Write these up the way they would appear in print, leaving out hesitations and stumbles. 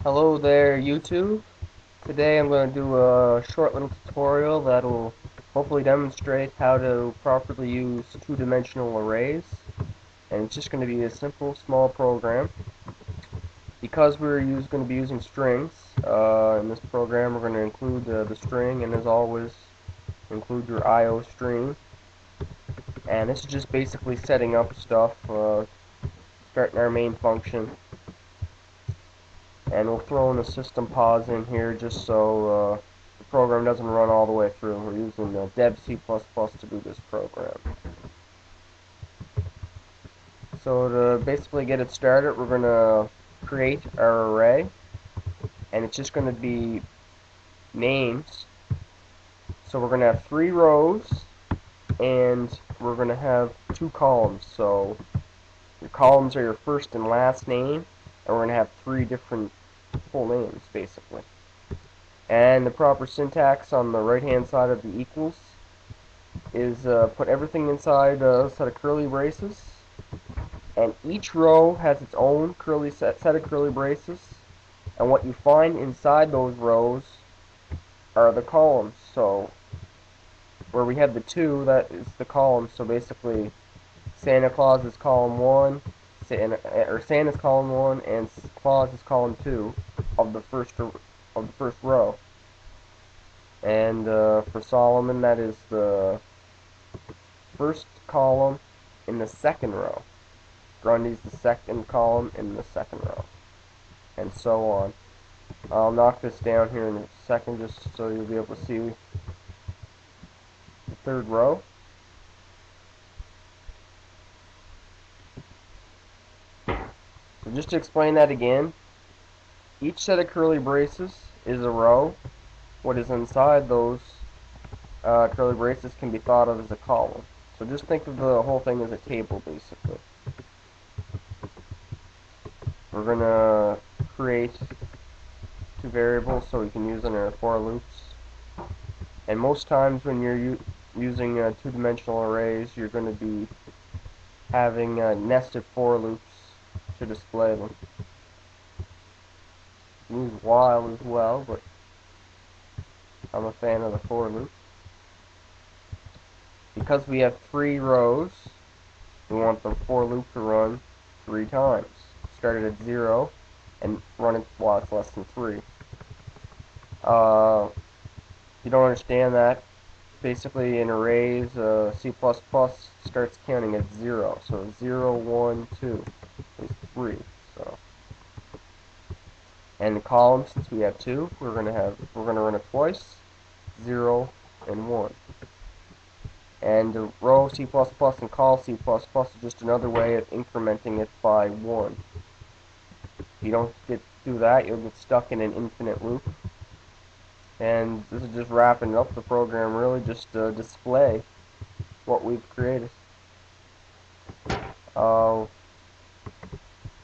Hello there, YouTube. Today I'm going to do a short little tutorial that will hopefully demonstrate how to properly use two-dimensional arrays. And it's just going to be a simple, small program. Because going to be using strings in this program, we're going to include the string, and as always, include your IO stream. And this is just basically setting up stuff, starting our main function. And we'll throw in a system pause in here just so the program doesn't run all the way through. We're using dev C++ to do this program. So to basically get it started, we're going to create our array, and it's just going to be names. So we're going to have 3 rows, and we're going to have 2 columns. So your columns are your first and last name, and we're going to have 3 different full names, basically. And the proper syntax on the right-hand side of the equals is put everything inside a set of curly braces, and each row has its own set of curly braces, and what you find inside those rows are the columns. So where we have the 2, that is the columns. So basically, Santa Claus is column 1, Santa's column 1, and Claus is column 2 of the first row. And for Solomon, that is the first column in the second row. Grundy's the second column in the second row, and so on. I'll knock this down here in a second just so you'll be able to see the third row. So just to explain that again, each set of curly braces is a row. What is inside those curly braces can be thought of as a column. So just think of the whole thing as a table, basically. We're going to create 2 variables so we can use in our for loops. And most times when you're using two-dimensional arrays, you're going to be having nested for loops to display them. Use while as well, but I'm a fan of the for loop. Because we have 3 rows, we want the for loop to run 3 times. Start it at 0 and run it while it's less than 3. If you don't understand that, basically in arrays, C++ starts counting at 0. So 0, 1, 2 is 3. So, and the column, since we have 2, we're gonna run it twice, 0 and 1. And the row C++ and call C++ is just another way of incrementing it by 1. If you don't do that, you'll get stuck in an infinite loop. And this is just wrapping up the program, really just to display what we've created. We're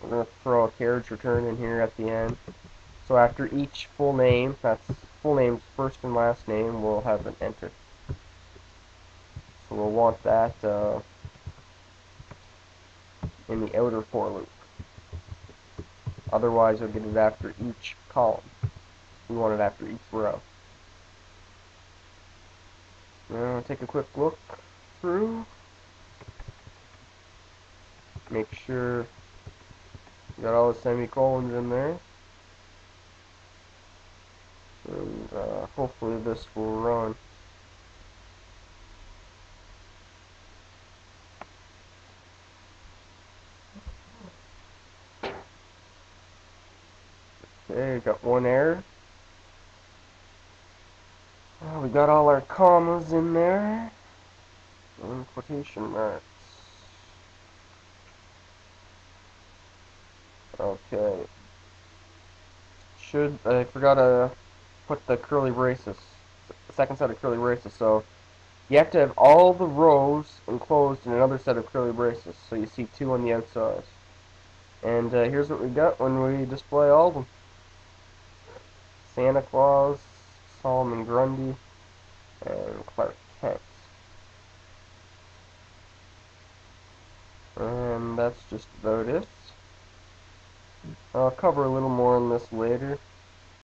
going to throw a carriage return in here at the end. So after each full name, that's full name's first and last name, we'll have an enter. So we'll want that in the outer for loop. Otherwise, we'll get it after each column. We want it after each row. Now, take a quick look through. Make sure you got all the semicolons in there. And hopefully this will run. Okay, got one error. We got all our commas in there. And quotation marks. Okay. I forgot to put the curly braces. The second set of curly braces. So you have to have all the rows enclosed in another set of curly braces. So you see 2 on the outside. And here's what we got when we display all of them. Santa Claus, Solomon Grundy, and Clark Kent. And that's just about it. I'll cover a little more on this later.